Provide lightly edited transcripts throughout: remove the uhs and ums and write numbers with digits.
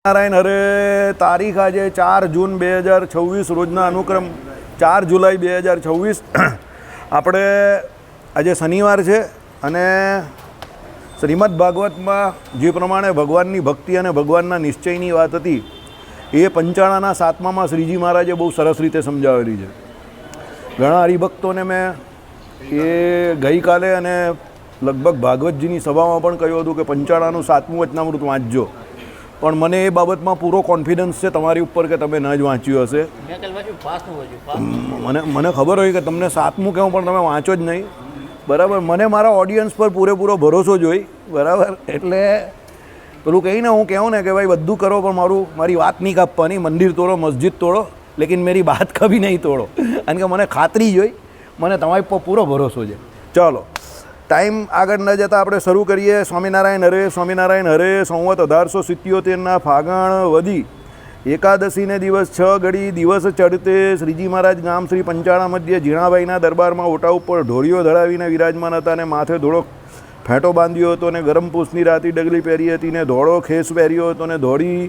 નારાયણ હરે. તારીખ આજે 4 જૂન 2026 રોજના અનુક્રમ 4 જુલાઈ 2026. આપણે આજે શનિવાર છે અને શ્રીમદ ભાગવતમાં જે પ્રમાણે ભગવાનની ભક્તિ અને ભગવાનના નિશ્ચયની વાત હતી એ પંચાણાના 7મામાં શ્રીજી મહારાજે બહુ સરસ રીતે સમજાવેલી છે. ઘણા હરિભક્તોને મેં એ ગઈકાલે અને લગભગ ભાગવતજીની સભામાં પણ કહ્યું હતું કે પંચાણાનું 7મું વચનામૃત વાંચજો, પણ મને એ બાબતમાં પૂરો કોન્ફિડન્સ છે તમારી ઉપર કે તમે ન જ વાંચ્યું હશે. મને ખબર હોય કે તમને 7મું કહું પણ તમે વાંચો જ નહીં, બરાબર. મને મારા ઓડિયન્સ પર પૂરેપૂરો ભરોસો જોઈ, બરાબર. એટલે પેલું કહીને હું કહું ને કે ભાઈ બધું કરો પણ મારી વાત નહીં કાપવાની. મંદિર તોડો, મસ્જિદ તોડો, લેકિન મેરી બાત કભી નહીં તોડો. કારણ કે મને ખાતરી જોઈ, મને તમારી પર પૂરો ભરોસો છે. ચાલો, ટાઈમ આગળ ન જતાં આપણે શરૂ કરીએ. સ્વામિનારાયણ હરે. સ્વામિનારાયણ હરે. સંવત 1877 ફાગણ વધી એકાદશીને દિવસ 6 ઘડી દિવસ ચડતે શ્રીજી મહારાજ ગામ શ્રી પંચાણા મધ્ય ઝીણાભાઈના દરબારમાં ઓટા ઉપર ઢોળીઓ ધડાવીને વિરાજમાન હતા અને માથે ધોળો ફેંટો બાંધ્યો હતો અને ગરમ પૂછની રાતી ડગલી પહેરી હતી ને ધોળો ખેસ પહેર્યો હતો અને ધોળી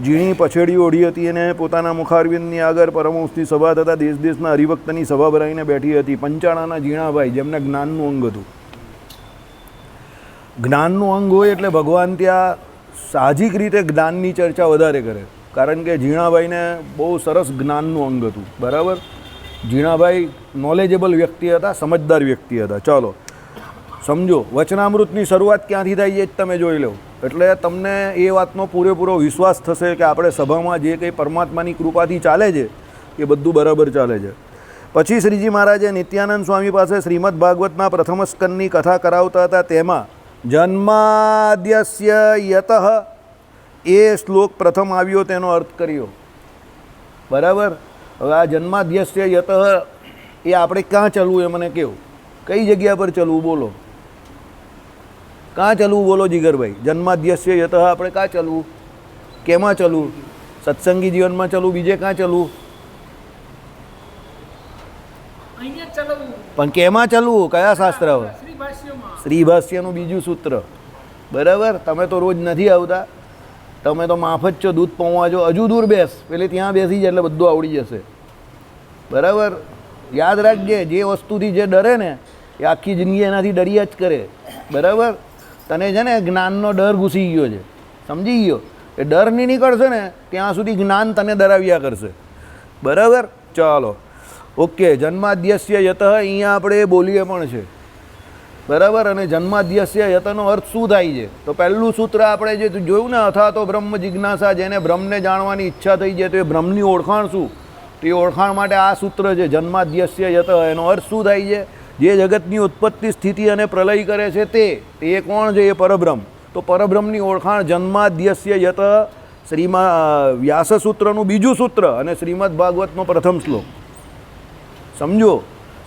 ઝીણી પછેડી ઓઢી હતી અને પોતાના મુખારવિંદની આગળ પરમહંસની સભા તથા દેશ દેશના હરિભક્તની સભા ભરાઈને બેઠી હતી. પંચાણાના ઝીણાભાઈ, જેમને જ્ઞાનનું અંગ હતું. જ્ઞાનનું અંગ હોય એટલે ભગવાન ત્યાં સાહજિક રીતે જ્ઞાનની ચર્ચા વધારે કરે, કારણ કે ઝીણાભાઈને બહુ સરસ જ્ઞાનનું અંગ હતું, બરાબર. ઝીણાભાઈ નોલેજેબલ વ્યક્તિ હતા, સમજદાર વ્યક્તિ હતા. ચાલો સમજો, વચનામૃતની શરૂઆત ક્યાંથી થાય એ જ તમે જોઈ લો, એટલે તમને એ વાતનો પૂરેપૂરો વિશ્વાસ થશે કે આપણે સભામાં જે કંઈ પરમાત્માની કૃપાથી ચાલે છે એ બધું બરાબર ચાલે છે. પછી શ્રીજી મહારાજે નિત્યાનંદ સ્વામી પાસે શ્રીમદ ભાગવતના પ્રથમ સ્કંદની કથા કરાવતા હતા. તેમાં જન્માદ્યસ્ય યતઃ એ શ્લોક પ્રથમ આવ્યો, તેનો અર્થ કર્યો, બરાબર. હવે આ જન્માદ્યસ્ય યતઃ એ આપણે ક્યાં ચાલવું એ મને કહો, કઈ જગ્યા પર ચાલવું બોલો, ક્યાં ચાલવું બોલો જીગરભાઈ. જન્માદ્યસ્ય યતઃ આપણે ક્યાં ચાલવું, કેમાં ચાલવું, સત્સંગી જીવનમાં ચાલવું, બીજે ક્યાં ચાલવું, પણ કેમાં ચાલવું, કયા શાસ્ત્ર? શ્રી ભાષ્યનું બીજું સૂત્ર, બરાબર. તમે તો રોજ નથી આવતા, તમે તો માફ જ છો, દૂધ પૌવા છો. હજુ દૂર બેસ, પેલે ત્યાં બેસી જાય એટલે બધું આવડી જશે, બરાબર. યાદ રાખજે, જે વસ્તુથી જે ડરે ને એ આખી જિંદગી એનાથી ડર્યા જ કરે, બરાબર. તને છે ને જ્ઞાનનો ડર ઘૂસી ગયો છે, સમજી ગયો. એ ડર નહીં નીકળશે ને ત્યાં સુધી જ્ઞાન તને ડરાવ્યા કરશે, બરાબર. ચાલો, ઓકે. જન્માદ્યસ્ય યતઃ અહીંયા આપણે બોલીએ પણ છે, બરાબર. અને જન્માદ્યસ્ય યતનો અર્થ શું થાય છે? તો પહેલું સૂત્ર આપણે જે જોયું ને, અથા તો બ્રહ્મ જિજ્ઞાસા, જેને બ્રહ્મને જાણવાની ઈચ્છા થઈ છે તો એ બ્રહ્મની ઓળખાણ શું? તો એ ઓળખાણ માટે આ સૂત્ર છે, જન્માદ્યસ્ય યત. એનો અર્થ શું થાય છે? જે જગતની ઉત્પત્તિ, સ્થિતિ અને પ્રલય કરે છે તે કોણ છે? એ પરબ્રહ્મ. તો પરબ્રહ્મની ઓળખાણ જન્માદ્યસ્ય યત, વ્યાસસૂત્રનું બીજું સૂત્ર અને શ્રીમદ ભાગવતનો પ્રથમ શ્લોક. સમજો,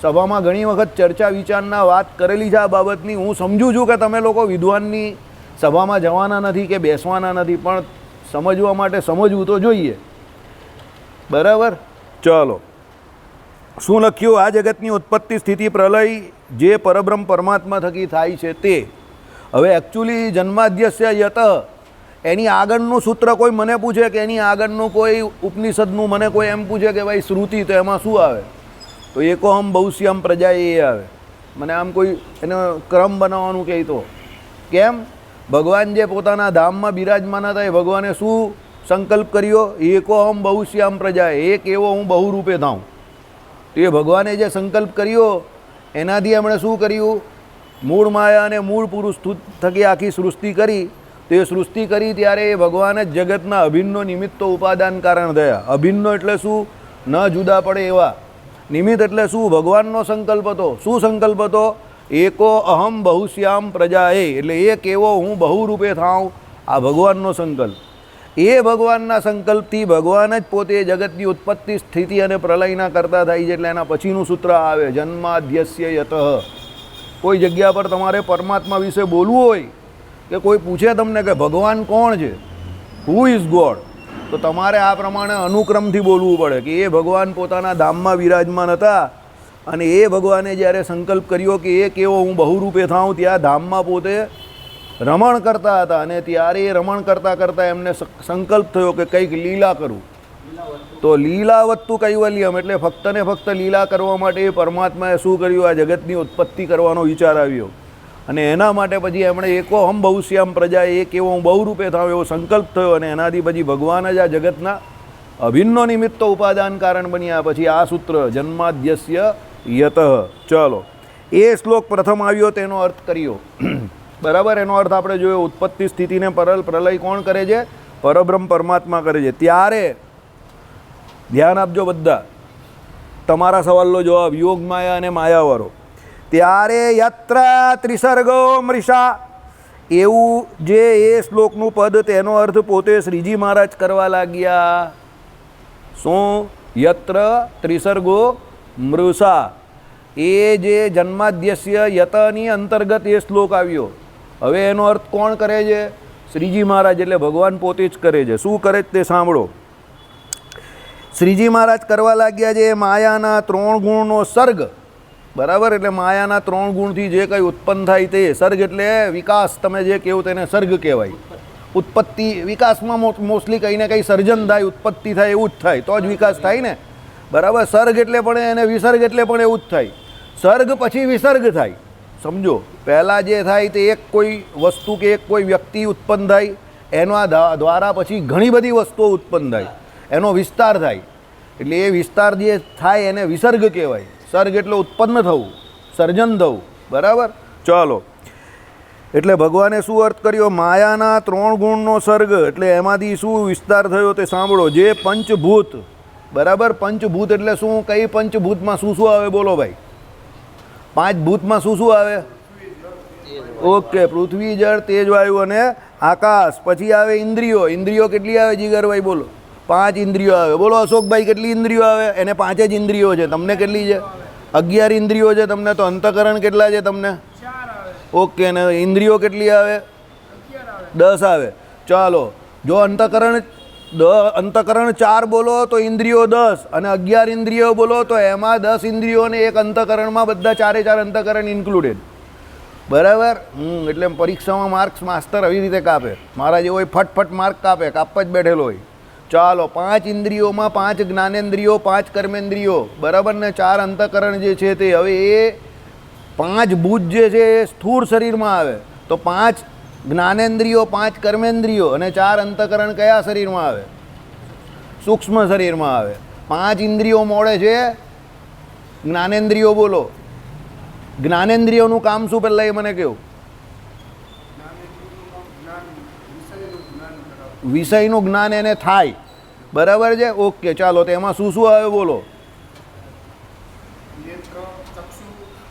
સભામાં ઘણી વખત ચર્ચા વિચારના વાત કરેલી છે આ બાબતની. હું સમજું છું કે તમે લોકો વિદ્વાનની સભામાં જવાના નથી કે બેસવાના નથી, પણ સમજવા માટે સમજવું તો જોઈએ, બરાબર. ચાલો, શું લખ્યું? આ જગતની ઉત્પત્તિ, સ્થિતિ, પ્રલય જે પરબ્રહ્મ પરમાત્મા થકી થાય છે તે. હવે એકચ્યુઅલી જન્માદ્યસ્ય યત એની આગળનું સૂત્ર કોઈ મને પૂછે કે એની આગળનું કોઈ ઉપનિષદનું મને કોઈ એમ પૂછે કે ભાઈ શ્રુતિ, તો એમાં શું આવે? તો એકોહમ બહુશ્યામ પ્રજા એ આવે. મને આમ કોઈ એનો ક્રમ બનાવવાનું કહે તો કેમ? ભગવાન જે પોતાના ધામમાં બિરાજમાન હતા એ ભગવાને શું સંકલ્પ કર્યો? એકોહમ બહુશ્યામ પ્રજા, એક એવો હું બહુરૂપે થાઉં. તો એ ભગવાને જે સંકલ્પ કર્યો એનાથી એમણે શું કર્યું? મૂળ માયા અને મૂળ પુરુષ થકી આખી સૃષ્ટિ કરી. તો એ સૃષ્ટિ કરી ત્યારે એ ભગવાન જ જગતના અભિન્નો નિમિત્તો ઉપાદાન કારણ થયા. અભિન્નો એટલે શું? ન જુદા પડે એવા. નિમિત્ત એટલે શું? ભગવાનનો સંકલ્પ હતો. શું સંકલ્પ હતો? એકો અહમ બહુશ્યામ પ્રજાએ, એટલે એક એવો હું બહુરૂપે થાઉં, આ ભગવાનનો સંકલ્પ. એ ભગવાનના સંકલ્પથી ભગવાન જ પોતે જગતની ઉત્પત્તિ, સ્થિતિ અને પ્રલયના કરતા થાય છે. એટલે એના પછીનું સૂત્ર આવે જન્માદ્યસ્ય યતઃ. કોઈ જગ્યા પર તમારે પરમાત્મા વિશે બોલવું હોય કે કોઈ પૂછે તમને કે ભગવાન કોણ છે, હુ ઇઝ ગોડ, તો તમારે આ પ્રમાણે અનુક્રમથી બોલવું પડે કે એ ભગવાન પોતાના ધામમાં વિરાજમાન હતા અને એ ભગવાને જ્યારે સંકલ્પ કર્યો કે એક એવો હું બહુરૂપે થાઉં, ત્યાં ધામમાં પોતે રમણ કરતા હતા અને ત્યારે એ રમણ કરતાં કરતાં એમને સંકલ્પ થયો કે કંઈક લીલા કરું. તો લીલાવત્તુ કૈવલ્યમ એટલે ફક્ત ને ફક્ત લીલા કરવા માટે પરમાત્માએ શું કર્યું? આ જગતની ઉત્પત્તિ કરવાનો વિચાર આવ્યો અને એના માટે પછી એમણે એકો હમ બહુશ્યામ પ્રજા, એક એવો હું બહુરૂપે થાવ એવો સંકલ્પ થયો અને એનાથી પછી ભગવાન જ આ જગતના અભિન્નો નિમિત્તો ઉપાદાન કારણ બન્યા. પછી આ સૂત્ર જન્માદ્યસ્ય યતઃ. ચલો, એ શ્લોક પ્રથમ આવ્યો તેનો અર્થ કર્યો. બરાબર, એનો અર્થ આપણે જોયો. ઉત્પત્તિ સ્થિતિને પ્રલય કોણ કરે છે? પરબ્રહ્મ પરમાત્મા કરે છે. ત્યારે ધ્યાન આપજો બધા, તમારા સવાલનો જવાબ યોગ માયા અને માયાવાળો. ત્યારે યત્ર ત્રિસર્ગો મૃષા, એવું જે એ શ્લોકનું પદ તેનો અર્થ પોતે શ્રીજી મહારાજ કરવા લાગ્યા. શું? યત્ર ત્રિસર્ગો મૃષા, એ જે જન્માદ્યસ્ય યતની અંતર્ગત એ શ્લોક આવ્યો. હવે એનો અર્થ કોણ કરે છે? શ્રીજી મહારાજ, એટલે ભગવાન પોતે જ કરે છે. શું કરે તે સાંભળો. શ્રીજી મહારાજ કરવા લાગ્યા છે માયાના 3 ગુણનો સર્ગ. બરાબર, એટલે માયાના 3 ગુણથી જે કંઈ ઉત્પન્ન થાય તે સર્ગ, એટલે વિકાસ. તમે જે કહેવું તેને સર્ગ કહેવાય. ઉત્પત્તિ વિકાસમાં મોસ્ટલી કંઈ ને કંઈ સર્જન થાય, ઉત્પત્તિ થાય, એવું જ થાય તો જ વિકાસ થાય ને. બરાબર, સર્ગ એટલે પણ એને વિસર્ગ એટલે પણ એવું જ થાય. સર્ગ પછી વિસર્ગ થાય. સમજો, પહેલાં જે થાય તે એક કોઈ વસ્તુ કે એક કોઈ વ્યક્તિ ઉત્પન્ન થાય, એના દ્વારા પછી ઘણી બધી વસ્તુઓ ઉત્પન્ન થાય, એનો વિસ્તાર થાય. એટલે એ વિસ્તાર જે થાય એને વિસર્ગ કહેવાય. સર્ગ એટલે ઉત્પન્ન થવું, સર્જન થવું. બરાબર, ચાલો. એટલે ભગવાને શું અર્થ કર્યો? માયાના 3 ગુણનો સર્ગ, એટલે એમાંથી શું વિસ્તાર થયો તે સાંભળો. જે પંચભૂત, બરાબર, પંચભૂત એટલે શું? કઈ પંચભૂતમાં શું શું આવે? બોલો ભાઈ. 5 ભૂતમાં શું શું આવે? ઓકે, પૃથ્વી, જળ, તેજ, વાયુ અને આકાશ. પછી આવે ઇન્દ્રિયો. ઇન્દ્રિયો કેટલી આવે જીગરભાઈ? બોલો. 5 ઇન્દ્રિયો આવે. બોલો અશોકભાઈ, કેટલી ઇન્દ્રિયો આવે? એને 5 જ ઇન્દ્રિયો છે. તમને કેટલી છે? 11 ઇન્દ્રિયો છે તમને. તો અંતઃકરણ કેટલા છે તમને? ઓકે, ને ઇન્દ્રિયો કેટલી આવે? 10 આવે. ચાલો, જો અંતઃકરણ 4 બોલો તો ઇન્દ્રિયો 10, અને 11 ઇન્દ્રિયો બોલો તો એમાં 10 ઇન્દ્રિયો ને એક અંતઃકરણમાં બધા 4 અંતઃકરણ ઇન્ક્લુડેડ. બરાબર. એટલે પરીક્ષામાં માર્ક્સ માસ્તર આવી રીતે કાપે. મારા જેવો ફટફટ માર્ક કાપવા જ બેઠેલો હોય. ચાલો, 5 ઇન્દ્રિયોમાં 5 જ્ઞાનેન્દ્રિયો, 5 કર્મેન્દ્રિયો, બરાબર, ને 4 અંતઃકરણ જે છે તે. હવે એ 5 ભૂત જે છે એ સ્થૂળ શરીરમાં આવે, તો 5 જ્ઞાનેન્દ્રિયો, 5 કર્મેન્દ્રિયો અને 4 અંતઃકરણ કયા શરીરમાં આવે? સૂક્ષ્મ શરીરમાં આવે. 5 ઇન્દ્રિયો મોડે છે જ્ઞાનેન્દ્રિયો. બોલો, જ્ઞાનેન્દ્રિયોનું કામ શું? પહેલાં એ મને કહો. વિષયનું જ્ઞાન એને થાય. બરાબર છે, ઓકે. ચાલો, તો એમાં શું શું આવે? બોલો.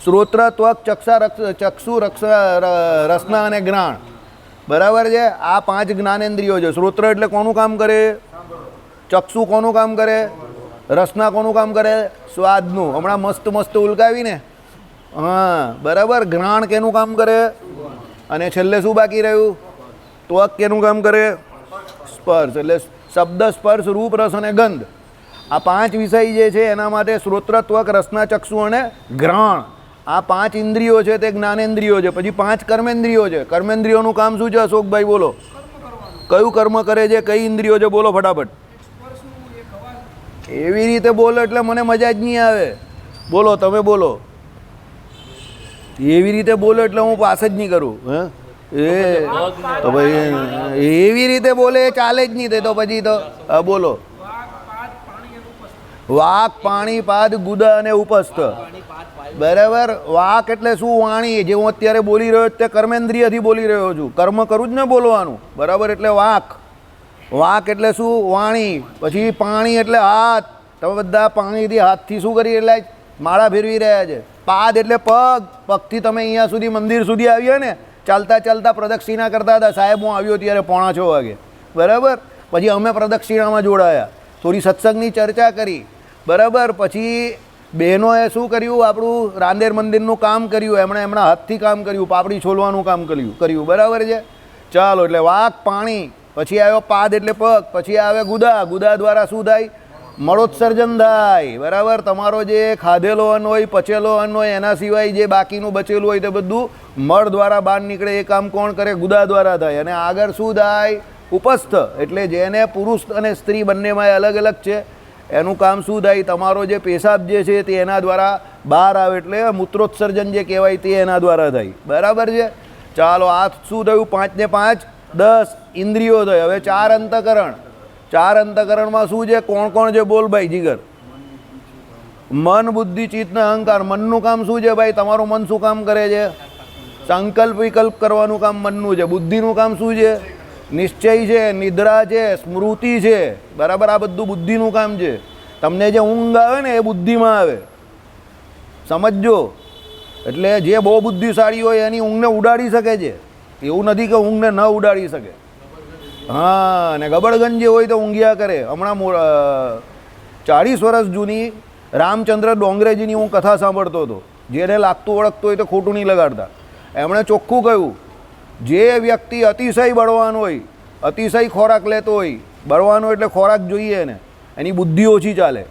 શ્રોત્ર, ત્વક, ચક્ષુ, રસના અને ઘ્રાણ. બરાબર છે, આ 5 જ્ઞાનેન્દ્રિયો છે. શ્રોત્ર એટલે કોનું કામ કરે? ચક્ષુ કોનું કામ કરે? રસના કોનું કામ કરે? સ્વાદનું. હમણાં મસ્ત મસ્ત ઉલકાવીને. હા, બરાબર. ઘ્રાણ કેનું કામ કરે? અને છેલ્લે શું બાકી રહ્યું? ત્વક કેનું કામ કરે? સ્પર્શ. એટલે શબ્દ, સ્પર્શ, રૂપ, રસ અને ગંધ. આ 5 વિષય જે છે એના માટે શ્રોત્ર, ત્વક, રસના, ચક્ષુ અને ઘ્રાણ. આ 5 ઇન્દ્રિયો છે તે જ્ઞાનેન્દ્રિયો છે. પછી 5 કર્મેન્દ્રિયો છે. કર્મેન્દ્રિયોનું કામ શું છે અશોકભાઈ? બોલો. કયું કર્મ કરે છે? કઈ ઇન્દ્રિયો છે? બોલો ફટાફટ. એવી રીતે બોલો એટલે મને મજા જ નહીં આવે. બોલો, તમે બોલો. એવી રીતે બોલો એટલે હું પાસ જ નહીં કરું. એ તો ભાઈ એવી રીતે બોલે ચાલે જ નહીં. તે તો પછી તો બોલો. વાક, પાણી, પાદ, ગુદા અને ઉપસ્થ. બરાબર. વાક એટલે શું? વાણી. જે હું અત્યારે બોલી રહ્યો તે કર્મેન્દ્રિયથી બોલી રહ્યો છું. કર્મ કરું જ ને બોલવાનું. બરાબર, એટલે વાક. વાક એટલે શું? વાણી. પછી પાણી એટલે હાથ. તમે બધા પાણીથી, હાથથી શું કરી એટલે માળા ફેરવી રહ્યા છે. પાદ એટલે પગ. પગથી તમે અહીંયા સુધી મંદિર સુધી આવ્યા ને, ચાલતા ચાલતા પ્રદક્ષિણા કરતા હતા. સાહેબ, હું આવ્યો ત્યારે 5:45 વાગે. બરાબર. પછી અમે પ્રદક્ષિણામાં જોડાયા, થોડી સત્સંગની ચર્ચા કરી. બરાબર. પછી બહેનોએ શું કર્યું? આપણું રાંદેર મંદિરનું કામ કર્યું. એમણે એમના હાથથી કામ કર્યું. પાપડી છોલવાનું કામ કર્યું. બરાબર છે. ચાલો, એટલે વાક, પાણી. પછી આવ્યો પાદ એટલે પગ. પછી આવે ગુદા. ગુદા દ્વારા શું થાય? મળોત્સર્જન થાય, બરાબર. તમારો જે ખાધેલો અન્ન હોય, પચેલો અન્ન હોય, એના સિવાય જે બાકીનું બચેલું હોય તે બધું મળ દ્વારા બહાર નીકળે. એ કામ કોણ કરે? ગુદા દ્વારા થાય. અને આગળ શું થાય? ઉપસ્થ, એટલે જેને પુરુષ અને સ્ત્રી બંનેમાં અલગ અલગ છે, એનું કામ શું થાય? તમારો જે પેશાબ જે છે તે એના દ્વારા બહાર આવે, એટલે મૂત્રોત્સર્જન જે કહેવાય તે એના દ્વારા થાય, બરાબર છે. ચાલો, આ શું થયું? 5 ને 5 10 ઇન્દ્રિયો થઈ. હવે 4 અંતઃકરણ. 4 અંતઃકરણમાં શું છે? કોણ કોણ છે? બોલ ભાઈ જીગર. મન, બુદ્ધિ, ચિત્ત ને અહંકાર. મનનું કામ શું છે ભાઈ? તમારું મન શું કામ કરે છે? સંકલ્પ વિકલ્પ કરવાનું કામ મનનું છે. બુદ્ધિનું કામ શું છે? નિશ્ચય છે, નિદ્રા છે, સ્મૃતિ છે, બરાબર. આ બધું બુદ્ધિનું કામ છે. તમને જે ઊંઘ આવે ને એ બુદ્ધિમાં આવે, સમજજો. એટલે જે બહુ બુદ્ધિશાળી હોય એની ઊંઘને ઉડાડી શકે છે, એવું નથી કે ઊંઘને ન ઉડાડી શકે. હા, અને ગબડગંજ જે હોય તો ઊંઘ્યા કરે. હમણાં 40 વર્ષ જૂની રામચંદ્ર ડોંગરેજીની હું કથા સાંભળતો હતો. જેને લાગતું ઓળખતું હોય તો ખોટું નહીં લગાડતા. એમણે ચોખ્ખું કહ્યું, જે વ્યક્તિ અતિશય બળવાન હોય, અતિશય ખોરાક લેતો હોય, બળવાનો એટલે ખોરાક જોઈએ ને, એની બુદ્ધિ ઓછી ચાલે.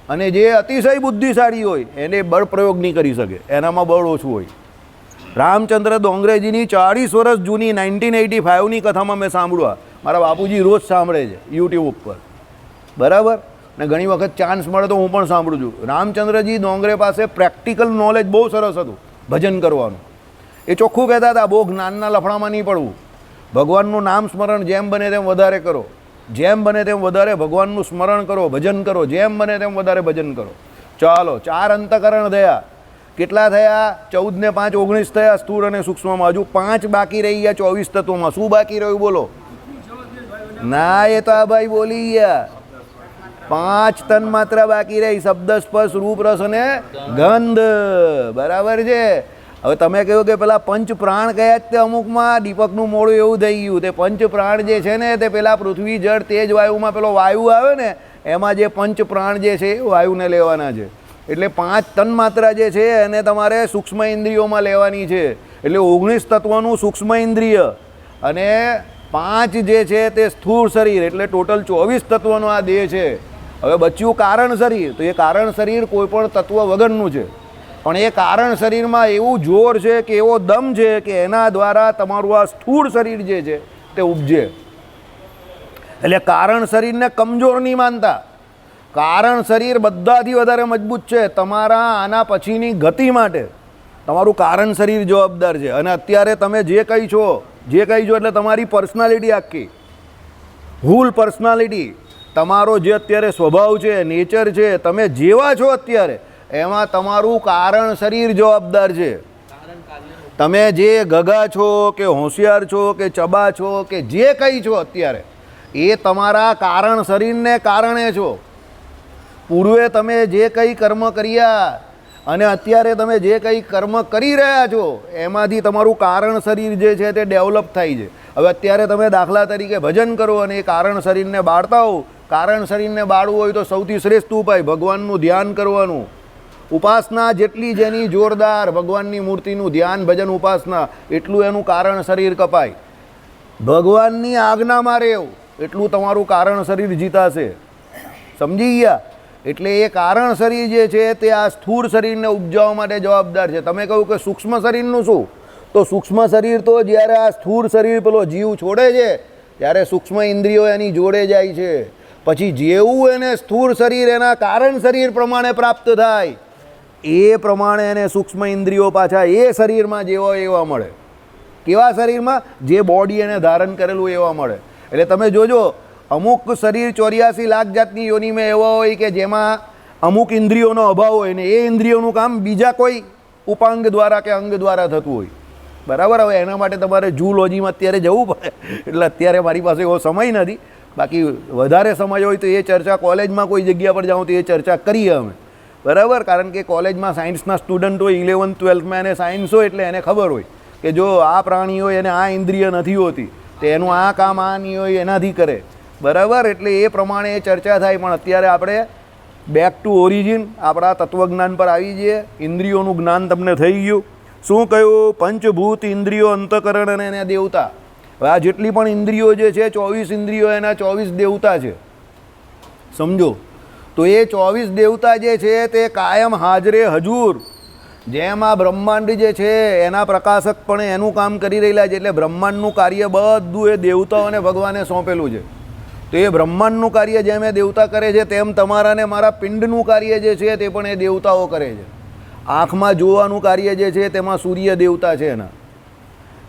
અને જે અતિશય બુદ્ધિશાળી હોય એને બળ પ્રયોગ નહીં કરી શકે, એનામાં બળ ઓછું હોય. રામચંદ્ર ડોંગરેજીની 40 વર્ષ જૂની 1985ની કથામાં મેં સાંભળ્યા. મારા બાપુજી રોજ સાંભળે છે યુટ્યુબ ઉપર, બરાબર. ને ઘણી વખત ચાન્સ મળે તો હું પણ સાંભળું છું. રામચંદ્રજી ડોંગરે પાસે પ્રેક્ટિકલ નોલેજ બહુ સરસ હતું ભજન કરવાનું. એ ચોખ્ખું કહેતા હતા, બહુ જ્ઞાનના લફડામાં નહીં પડવું. ભગવાનનું નામ સ્મરણ જેમ બને તેમ વધારે કરો, જેમ બને તેમ વધારે ભગવાનનું સ્મરણ કરો, ભજન કરો, જેમ બને તેમ વધારે ભજન કરો. ચાલો, 4 અંતઃકરણ થયા. કેટલા થયા? 14 ને 5 19 થયા સ્થૂળ અને સૂક્ષ્મમાં. હજુ 5 બાકી રહી ગયા 24 તત્વોમાં. શું બાકી રહ્યું બોલો? ના, એ તો આ ભાઈ બોલી ગયા. 5 તન માત્રા બાકી રહી. શબ્દ, સ્પર્શ, રૂપ, રસ અને ગંધ, બરાબર છે. હવે તમે કહ્યું કે પેલા પંચ પ્રાણ કયા જ તે અમુકમાં દીપકનું મોડું એવું થઈ ગયું. તે પંચ પ્રાણ જે છે ને તે પેલા પૃથ્વી, જળ, તેજ, વાયુમાં પેલો વાયુ આવે ને એમાં જે પંચ પ્રાણ જે છે એ વાયુને લેવાના છે. એટલે 5 તન માત્રા જે છે એને તમારે સૂક્ષ્મ ઇન્દ્રિયોમાં લેવાની છે. એટલે 19 તત્વોનું સૂક્ષ્મ ઇન્દ્રિય અને 5 જે છે તે સ્થૂળ શરીર, એટલે ટોટલ 24 તત્વોનો આ દેહ છે. હવે બચ્યું કારણ શરીર. તો એ કારણ શરીર કોઈ પણ તત્વ વગરનું છે, પણ એ કારણ શરીરમાં એવું જોર છે કે એવો દમ છે કે એના દ્વારા તમારું આ સ્થૂળ શરીર જે છે તે ઉપજે. એટલે કારણ શરીરને કમજોર નહીં માનતા. કારણ શરીર બધાથી વધારે મજબૂત છે. તમારા આના પછીની ગતિ માટે તમારું કારણ શરીર જવાબદાર છે. અને અત્યારે તમે જે કંઈ છો એટલે તમારી પર્સનાલિટી આખી, હોલ પર્સનાલિટી, તમારો જે અત્યારે સ્વભાવ છે, નેચર છે, તમે જેવા છો અત્યારે એમાં તમારું કારણ શરીર જવાબદાર છે. તમે જે ગગા છો કે હોશિયાર છો કે ચબા છો કે જે કંઈ છો અત્યારે એ તમારા કારણ શરીરને કારણે છો. પૂર્વે તમે જે કંઈ કર્મ કર્યા અને અત્યારે તમે જે કંઈ કર્મ કરી રહ્યા છો એમાંથી તમારું કારણ શરીર જે છે તે ડેવલપ થાય છે. હવે અત્યારે તમે દાખલા તરીકે ભજન કરો અને એ કારણ શરીરને બાળતા હો. કારણ શરીરને બાળવું હોય તો સૌથી શ્રેષ્ઠ ઉપાય ભગવાનનું ધ્યાન કરવાનું. ઉપાસના જેટલી જેની જોરદાર, ભગવાનની મૂર્તિનું ધ્યાન, ભજન, ઉપાસના, એટલું એનું કારણ શરીર કપાય. ભગવાનની આજ્ઞામાં રહેવું એટલું તમારું કારણ શરીર જીતાશે. સમજી ગયા? એટલે એ કારણ શરીર જે છે તે આ સ્થૂળ શરીરને ઉપજાવવા માટે જવાબદાર છે. તમે કહ્યું કે સૂક્ષ્મ શરીરનું શું? તો સૂક્ષ્મ શરીર તો જ્યારે આ સ્થૂળ શરીર પેલો જીવ છોડે છે ત્યારે સૂક્ષ્મ ઇન્દ્રિયો એની જોડે જાય છે. પછી જેવું એને સ્થૂળ શરીર એના કારણ શરીર પ્રમાણે પ્રાપ્ત થાય એ પ્રમાણે એને સૂક્ષ્મ ઇન્દ્રિયો પાછા એ શરીરમાં જેવા એવા મળે. કેવા શરીરમાં? જે બોડી એને ધારણ કરેલું એવા મળે. એટલે તમે જોજો, અમુક શરીર 84 લાખ જાતની યોનિમાં એવા હોય કે જેમાં અમુક ઇન્દ્રિયોનો અભાવ હોય ને એ ઇન્દ્રિયોનું કામ બીજા કોઈ ઉપાંગ દ્વારા કે અંગ દ્વારા થતું હોય, બરાબર. હવે એના માટે તમારે ઝૂલોજીમાં અત્યારે જવું પડે, એટલે અત્યારે મારી પાસે એવો સમય નથી. બાકી વધારે સમય હોય તો એ ચર્ચા કોલેજમાં કોઈ જગ્યા પર જાઉં તો એ ચર્ચા કરીએ અમે, બરાબર. કારણ કે કોલેજમાં સાયન્સના સ્ટુડન્ટ હોય, 11th 12thમાં એને સાયન્સ હોય એટલે એને ખબર હોય કે જો આ પ્રાણી હોય એને આ ઇન્દ્રિય નથી હોતી તો એનું આ કામ આ નહીં હોય એનાથી કરે, બરાબર. એટલે એ પ્રમાણે એ ચર્ચા થાય. પણ અત્યારે આપણે બેક ટુ ઓરિજિન આપણા તત્વજ્ઞાન પર આવી જઈએ. ઇન્દ્રિયોનું જ્ઞાન તમને થઈ ગયું. શું કહ્યું? પંચભૂત ઇન્દ્રિયો, અંતઃકરણ અને એના દેવતા. હવે આ જેટલી પણ ઇન્દ્રિયો જે છે 24 ઇન્દ્રિયો એના 24 દેવતા છે. સમજો, તો એ 24 દેવતા જે છે તે કાયમ હાજરે હજૂર, જેમ આ બ્રહ્માંડ જે છે એના પ્રકાશક પણ એનું કામ કરી રહેલા છે. એટલે બ્રહ્માંડનું કાર્ય બધું એ દેવતાઓને ભગવાને સોંપેલું છે. તો એ બ્રહ્માંડનું કાર્ય જેમ એ દેવતા કરે છે તેમ તમારા ને મારા પિંડનું કાર્ય જે છે તે પણ એ દેવતાઓ કરે છે. આંખમાં જોવાનું કાર્ય જે છે તેમાં સૂર્ય દેવતા છે એના,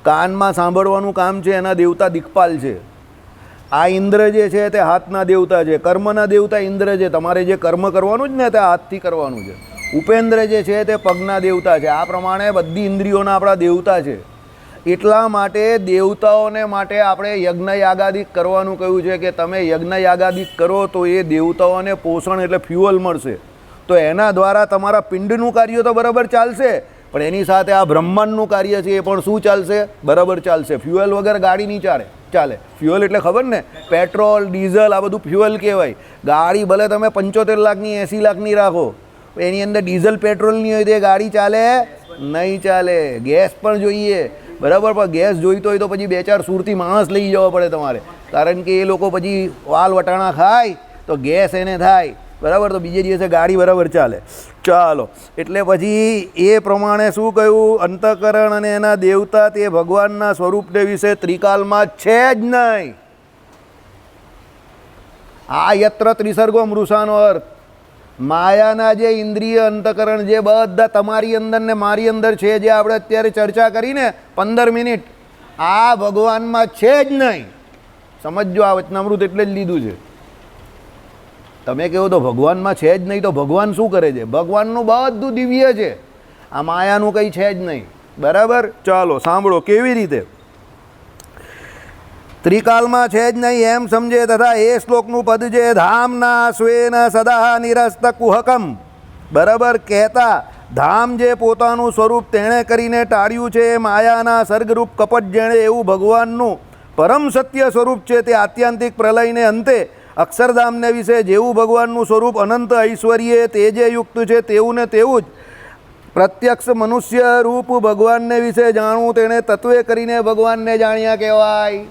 કાનમાં સાંભળવાનું કામ છે એના દેવતા દિક્પાલ છે. આ ઇન્દ્ર જે છે તે હાથના દેવતા છે, કર્મના દેવતા ઇન્દ્ર છે. તમારે જે કર્મ કરવાનું જ ને તે હાથથી કરવાનું છે. ઉપેન્દ્ર જે છે તે પગના દેવતા છે. આ પ્રમાણે બધી ઇન્દ્રિયોના આપણા દેવતા છે. એટલા માટે દેવતાઓને માટે આપણે યજ્ઞ યાગાદિક કરવાનું કહ્યું છે કે તમે યજ્ઞ યાગાદિક કરો તો એ દેવતાઓને પોષણ એટલે ફ્યુઅલ મળશે. તો એના દ્વારા તમારા પિંડનું કાર્ય તો બરાબર ચાલશે, પણ એની સાથે આ બ્રહ્માંડનું કાર્ય છે એ પણ શું ચાલશે? બરાબર ચાલશે. ફ્યુઅલ વગર ગાડી નહીં ચાલે. ફ્યુઅલ એટલે ખબર ને, પેટ્રોલ ડીઝલ આ બધું ફ્યુઅલ કહેવાય. ગાડી ભલે તમે 75 લાખની 80 લાખની રાખો, એની અંદર ડીઝલ પેટ્રોલ નહીં હોય તો એ ગાડી ચાલે નહીં ચાલે. ગેસ પણ જોઈએ, બરાબર, પણ ગેસ જોઈતો હોય તો પછી 2-4 સુરતી માણસ લઈ જવા પડે તમારે, કારણ કે એ લોકો પછી વાલ વટાણા ખાય તો ગેસ એને થાય, બરાબર. તો બીજે દિવસે ગાડી બરાબર ચાલે. ચાલો, એટલે પછી એ પ્રમાણે શું કહ્યું? અંતઃકરણ અને એના દેવતા તે ભગવાનના સ્વરૂપને વિશે ત્રિકાલમાં છે જ નહીં. આ યત્ર ત્રિસર્ગો મૃષાનો અર્થ માયાના જે ઇન્દ્રિય અંતઃકરણ જે બધા તમારી અંદર ને મારી અંદર છે, જે આપણે અત્યારે ચર્ચા કરીને 15 મિનિટ, આ ભગવાનમાં છે જ નહીં. સમજો, આ વચનામૃત એટલે જ લીધું છે. તમે કહો તો ભગવાનમાં છે જ નહીં, તો ભગવાન શું કરે છે? ભગવાનનું બધું દિવ્ય છે, આ માયાનું કંઈ છે જ નહીં, બરાબર. ચાલો સાંભળો કેવી રીતે ત્રિકાલમાં છે જ નહીં એમ સમજે. તથા એ શ્લોકનું પદ છે ધામના સ્વેન સદા નિરસ્ત કુહકમ, બરાબર, કહેતા ધામ જે પોતાનું સ્વરૂપ તેણે કરીને ટાળ્યું છે, માયાના સર્ગરૂપ કપટ જેણે એવું ભગવાનનું પરમ સત્ય સ્વરૂપ છે તે આત્યંતિક પ્રલયને અંતે અક્ષરધામને વિશે જેવું ભગવાનનું સ્વરૂપ અનંત ઐશ્વર્ય તેજે યુક્ત છે તેવું ને તેવું જ પ્રત્યક્ષ મનુષ્ય રૂપ ભગવાનને વિશે જાણવું, તેણે તત્વે કરીને ભગવાનને જાણ્યા કહેવાય.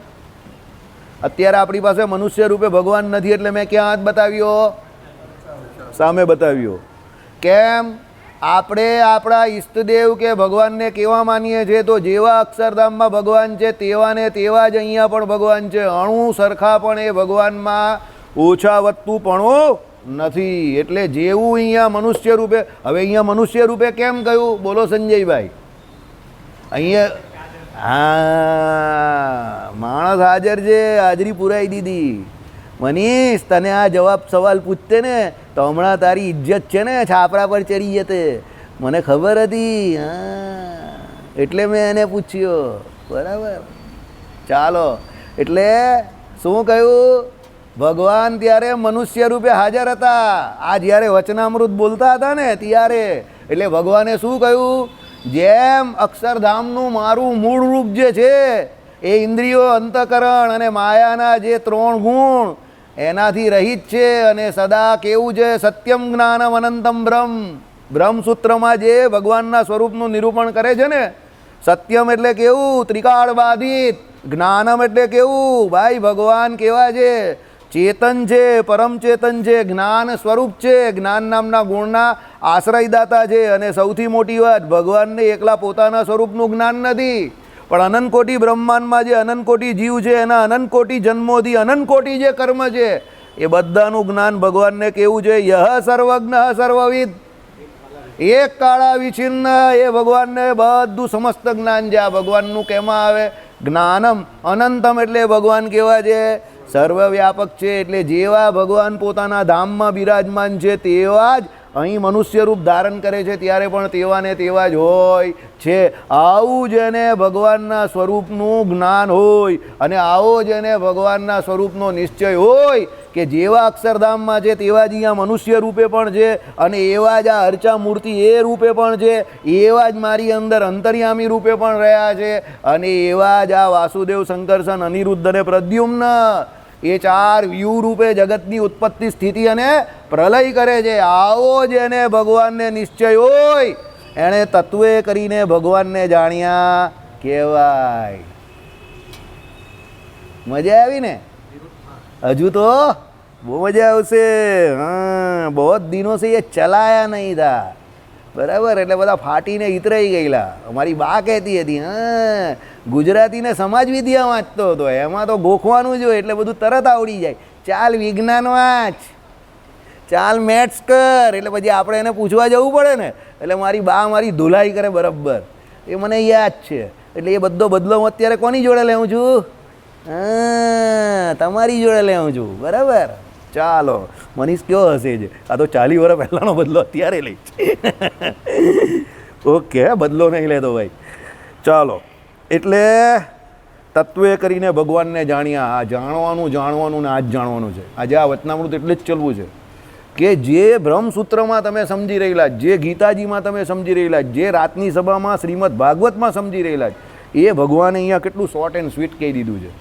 અત્યારે આપણી પાસે મનુષ્ય રૂપે ભગવાન નથી, એટલે મેં ક્યાં હાથ બતાવ્યો? સામે બતાવ્યો. કેમ? આપણે આપણા ઈષ્ટદેવ કે ભગવાનને કેવા માનીએ છીએ? તો જેવા અક્ષરધામમાં ભગવાન છે તેવા ને તેવા જ અહીંયા પણ ભગવાન છે. અણુ સરખા પણ એ ભગવાનમાં ઓછા વધતું પણ નથી. એટલે જેવું અહીંયા મનુષ્ય રૂપે, હવે અહીંયા મનુષ્ય રૂપે કેમ કહ્યું? બોલો સંજયભાઈ. અહીંયા હા, માણસ હાજર છે, હાજરી પુરાઈ દીધી. મનીષ, તને આ જવાબ સવાલ પૂછતે ને તો હમણાં તારી ઇજ્જત છે ને છાપરા પર ચડી જતે. મને ખબર હતી, હા, એટલે મેં એને પૂછ્યો, બરાબર. ચાલો, એટલે શું કહ્યું? ભગવાન ત્યારે મનુષ્ય રૂપે હાજર હતા. આ જ્યારે વચનામૃત બોલતા હતા ને ત્યારે, એટલે ભગવાને શું કહ્યું? જેમ અક્ષરધામનું મારું મૂળ રૂપ જે છે એ ઇન્દ્રિયો, અંતઃકરણ અને માયાના જે 3 ગુણ એનાથી રહિત છે, અને સદા કેવું છે? સત્યમ જ્ઞાનમ અનંતમ બ્રહ્મ. બ્રહ્મસૂત્રમાં જે ભગવાનના સ્વરૂપનું નિરૂપણ કરે છે ને, સત્યમ એટલે કેવું? ત્રિકાળ બાધિત. જ્ઞાનમ એટલે કેવું? ભાઈ ભગવાન કેવા છે? ચેતન છે, પરમ ચેતન છે, જ્ઞાન સ્વરૂપ છે, જ્ઞાન નામના ગુણના આશ્રયદાતા છે. અને સૌથી મોટી વાત, ભગવાનને એકલા પોતાના સ્વરૂપનું જ્ઞાન નથી, પણ અનંતકોટી બ્રહ્માંડમાં જે અનંતકોટી જીવ છે એના અનંતકોટી જન્મોથી અનંતકોટી જે કર્મ છે એ બધાનું જ્ઞાન ભગવાનને કેવું છે? યહ સર્વજ્ઞ સર્વવિદ, એક કાળા વિછિન્ન, એ ભગવાનને બધું સમસ્ત જ્ઞાન છે. આ ભગવાનનું કેમાં આવે? જ્ઞાનમ. અનંતમ એટલે ભગવાન કેવા છે? સર્વવ્યાપક છે. એટલે જેવા ભગવાન પોતાના ધામમાં બિરાજમાન છે તેવા જ અહીં મનુષ્ય રૂપ ધારણ કરે છે ત્યારે પણ તેવા ને તેવા જ હોય છે. આવું જેને ભગવાનના સ્વરૂપનું જ્ઞાન હોય અને આવો જેને ભગવાનના સ્વરૂપનો નિશ્ચય હોય કે જેવા અક્ષરધામમાં છે તેવા જ અહીંયા મનુષ્ય રૂપે પણ છે, અને એવા જ આ અર્ચા મૂર્તિ એ રૂપે પણ છે, એવા જ મારી અંદર અંતર્યામી રૂપે પણ રહ્યા છે, અને એવા જ આ વાસુદેવ, શંકરસન, અનિરુદ્ધ અને પ્રદ્યુમ્ન એ 4 વ્યૂહ રૂપે જગતની ઉત્પત્તિ, સ્થિતિ અને પ્રલય કરે છે. આવો જેને ભગવાનને નિશ્ચય હોય એણે તત્વે કરીને ભગવાનને જાણ્યા કહેવાય. મજા આવી ને? હજુ તો બહુ મજા આવશે. હા, બહુ દિનો સે એ ચલાયા નહીં થા, બરાબર. એટલે બધા ફાટીને ઇતરાઈ ગયેલા. અમારી બા કહેતી હતી, હા ગુજરાતીને સમાજ વિદ્યા વાંચતો હતો, એમાં તો ગોખવાનું જ હોય એટલે બધું તરત આવડી જાય. ચાલ વિજ્ઞાન વાંચ, ચાલ મેથ્સ કર, એટલે પછી આપણે એને પૂછવા જવું પડે ને. એટલે મારી બા મારી ધુલાઈ કરે બરાબર, એ મને યાદ છે. એટલે એ બધો બદલો હું અત્યારે કોની જોડે લેવું છું? હા, તમારી જોડે લેવું છું, બરાબર. ચાલો, મનીષ કયો હશે છે? આ તો 40 વર્ષ પહેલાંનો બદલો અત્યારે લઈ ઓકે, બદલો નહીં લેતો ભાઈ. ચાલો, એટલે તત્વે કરીને ભગવાનને જાણ્યા. આ જાણવાનું ને આ જ જાણવાનું છે. આજે આ વચનામૃત એટલે જ ચલવું છે કે જે બ્રહ્મસૂત્રમાં તમે સમજી રહેલા, જે ગીતાજીમાં તમે સમજી રહેલા, જે રાતની સભામાં શ્રીમદ ભાગવતમાં સમજી રહેલા, એ ભગવાને અહીંયા કેટલું શોર્ટ એન્ડ સ્વીટ કહી દીધું છે.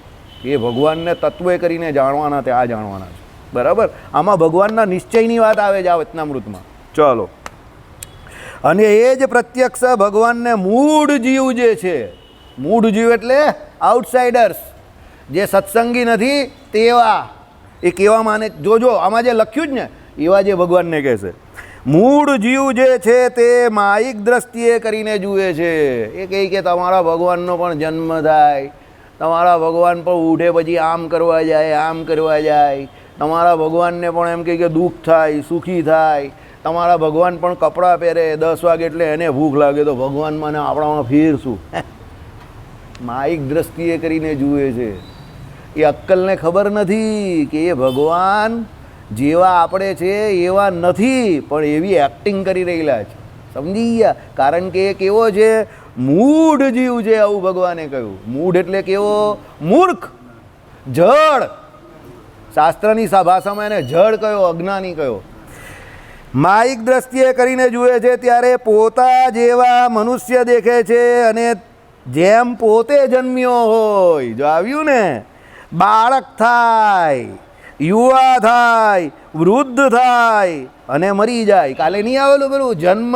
એ ભગવાનને તત્વે કરીને જાણવાના તે આ જાણવાના છે, બરાબર. આમાં ભગવાનના નિશ્ચયની વાત આવે છે આ વચનામૃતમાં. ચલો, અને એ જ પ્રત્યક્ષ ભગવાનને મૂળ જીવ જે છે, મૂળ જીવ એટલે આઉટસાઇડર્સ, જે સત્સંગી નથી તેવા, એ કેવા માને જોજો આમાં જે લખ્યું જ ને એવા જે ભગવાનને કહેશે. મૂળ જીવ જે છે તે માયિક દ્રષ્ટિએ કરીને જુએ છે. એ કહે કે તમારા ભગવાનનો પણ જન્મ થાય, તમારા ભગવાન પણ ઉઠે પછી આમ કરવા જાય, આમ કરવા જાય. તમારા ભગવાનને પણ એમ કહે કે દુઃખ થાય, સુખી થાય. તમારા ભગવાન પણ કપડાં પહેરે 10 વાગે એટલે એને ભૂખ લાગે, તો ભગવાનમાં ને આપણામાં ફેર શું? માયિક દ્રષ્ટિએ કરીને જુએ છે. એ અક્કલને ખબર નથી કે એ ભગવાન જેવા આપણે છે એવા નથી, પણ એવી એક્ટિંગ કરી રહેલા છે. સમજી ગયા? કારણ કે એ કેવો છે? મૂઢ જીવ છે, આવું ભગવાને કહ્યું. મૂઢ એટલે કેવો? મૂર્ખ, જડ. શાસ્ત્રની ભાષામાં એને જડ કયો, અજ્ઞાની કયો. માયિક દ્રષ્ટિએ કરીને જુએ છે ત્યારે પોતા જેવા મનુષ્ય દેખે છે, અને જેમ પોતે જન્મ્યો હોય, જો આવ્યું ને, બાળક થાય, યુવા થાય, વૃદ્ધ થાય અને મરી જાય. કાલે નહીં આવેલું પેલું જન્મ,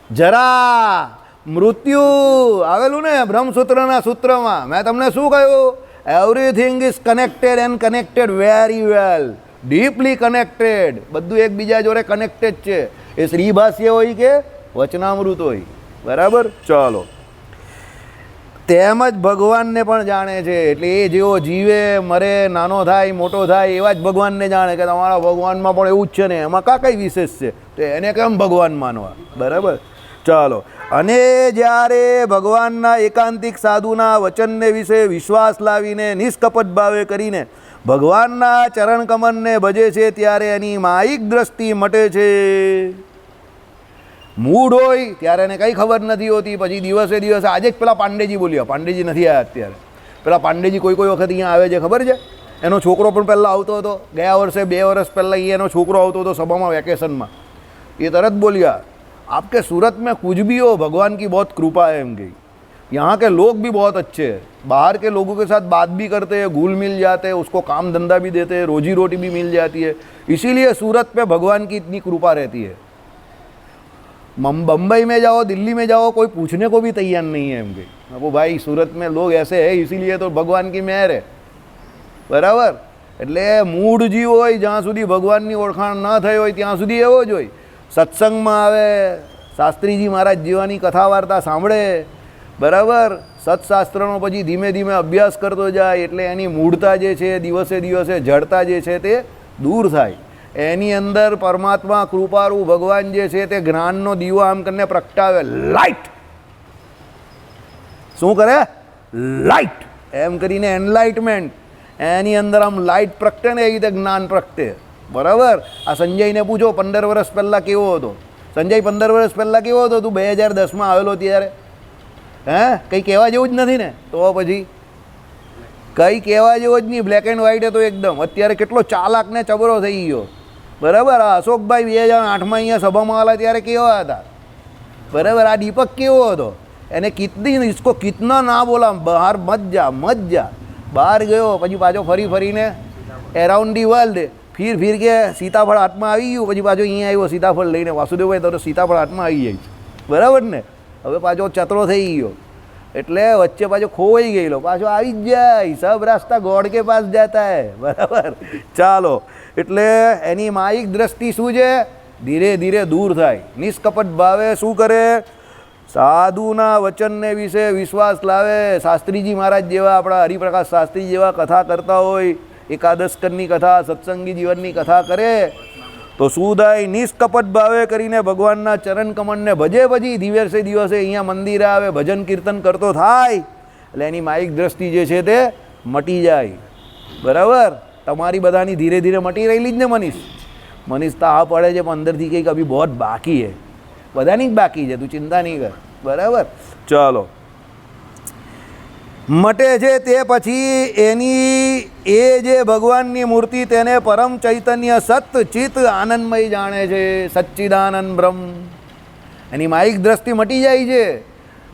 જરા, મૃત્યુ આવેલું ને બ્રહ્મસૂત્રના સૂત્રમાં. મેં તમને શું કહ્યું? Everything is connected and connected very well, deeply connected. બધું એકબીજા જોડે કનેક્ટેડ છે. એ શ્રીભાષ્ય હોય કે વચનામૃત હોય, બરાબર. ચાલો, તેમજ ભગવાનને પણ જાણે છે. એટલે એ જેવો જીવે, મરે, નાનો થાય, મોટો થાય, એવા જ ભગવાનને જાણે કે તમારા ભગવાનમાં પણ એવું જ છે ને, એમાં કઈ વિશેષ છે, તો એને કેમ ભગવાન માનવા, બરાબર. ચાલો, અને જ્યારે ભગવાનના એકાંતિક સાધુના વચનને વિશે વિશ્વાસ લાવીને નિષ્કપટ ભાવે કરીને ભગવાનના ચરણકમલને ભજે છે ત્યારે એની માયિક દ્રષ્ટિ મટે છે. મૂડ હોય ત્યારે એને કંઈ ખબર નથી હોતી. પછી દિવસે દિવસે, આજે જ પેલા પાંડેજી બોલ્યા, પાંડેજી નથી આવ્યા અત્યારે. પેલા પાંડેજી કોઈ વખત અહીંયા આવે છે, ખબર છે? એનો છોકરો પણ પહેલાં આવતો હતો. ગયા વર્ષે 2 વર્ષ પહેલાં અહીંયા એનો છોકરો આવતો હતો સભામાં, વેકેશનમાં. એ તરત બોલ્યા, आपके सूरत में कुछ भी हो, भगवान की बहुत कृपा है. एम गई, यहाँ के लोग भी बहुत अच्छे हैं, बाहर के लोगों के साथ बात भी करते हैं, घुल मिल जाते हैं, उसको काम धंधा भी देते हैं, रोजी रोटी भी मिल जाती है. इसीलिए सूरत पे भगवान की इतनी कृपा रहती है. बम्बई में जाओ, दिल्ली में जाओ, कोई पूछने को भी तैयार नहीं है. एम गई, वो भाई सूरत में लोग ऐसे हैं, इसीलिए तो भगवान की मेहर है, બરાબર. એટલે મૂળ જીવ હોય જ્યાં સુધી ભગવાનની ઓળખાણ ન થઈ હોય ત્યાં સુધી એવો જ હોય. સત્સંગમાં આવે, શાસ્ત્રીજી મહારાજ જેવાની કથા વાર્તા સાંભળે, બરાબર. સત્શાસ્ત્રનો પછી ધીમે ધીમે અભ્યાસ કરતો જાય એટલે એની મૂળતા જે છે, દિવસે દિવસે જડતા જે છે તે દૂર થાય. એની અંદર પરમાત્મા કૃપારૂ ભગવાન જે છે તે જ્ઞાનનો દીવો આમ કરીને પ્રગટાવે. લાઇટ શું કરે? લાઇટ એમ કરીને એનલાઇટમેન્ટ. એની અંદર આમ લાઇટ પ્રગટે ને, એ રીતે જ્ઞાન પ્રગટે, બરાબર. આ સંજયને પૂછો 15 વર્ષ પહેલાં કેવો હતો. સંજય 15 વર્ષ પહેલાં કેવો હતો? તું 2010માં આવેલો ત્યારે, હે? કંઈ કહેવા જેવું જ નથી ને. તો પછી કંઈ કહેવા જેવો જ નહીં, બ્લેક એન્ડ વ્હાઇટ હતો એકદમ. અત્યારે કેટલો ચાલાક ને ચબરો થઈ ગયો, બરાબર. આ અશોકભાઈ 2008માં અહીંયા સભામાં આવેલા ત્યારે કેવા હતા, બરાબર. આ દીપક કેવો હતો? એને કિતની ઇસકો કિતના ના બોલા, બહાર મત જા, મત જા. બહાર ગયો પછી પાછો ફરીને એરાઉન્ડ ધી વર્લ્ડ, ફીર કે સીતાફળ હાથમાં આવી ગયું, પછી પાછો અહીંયા આવ્યો સીતાફળ લઈને. વાસુદેવભાઈ તો સીતાફળ હાથમાં આવી જાય છે, બરાબર ને. હવે પાછો ચતરો થઈ ગયો. એટલે વચ્ચે પાછો ખોવાઈ ગયેલો પાછો આવી જ જાય, સબ રાસ્તા ગોડ કે પાસ જાતા હે, બરાબર. ચાલો, એટલે એની માયિક દ્રષ્ટિ શું છે? ધીરે ધીરે દૂર થાય. નિષ્કપટ ભાવે શું કરે? સાધુના વચનને વિશે વિશ્વાસ લાવે. શાસ્ત્રીજી મહારાજ જેવા, આપણા હરિપ્રકાશ શાસ્ત્રી જેવા કથા કરતા હોય, એકાદશ સ્કંદની કથા, સત્સંગી જીવનની કથા કરે તો શું થાય? નિષ્કપટ ભાવે કરીને ભગવાનના ચરણ કમળને ભજે. પછી દિવસે દિવસે અહીંયા મંદિરે આવે, ભજન કીર્તન કરતો થાય, એટલે એની માયિક દ્રષ્ટિ જે છે તે મટી જાય. બરાબર. તમારી બધાની ધીરે ધીરે મટી રહેલી જ ને મનીષ તો આ પડે છે પણ અંદરથી કંઈક અભી બહુ બાકી છે. બધાની જ બાકી છે, તું ચિંતા નહીં કર. બરાબર. ચાલો, મટે છે તે પછી એની એ જે ભગવાનની મૂર્તિ તેને પરમ ચૈતન્ય સત ચિત આનંદમય જાણે છે, સચ્ચિદાનંદ બ્રહ્મ. એની માયિક દ્રષ્ટિ મટી જાય છે.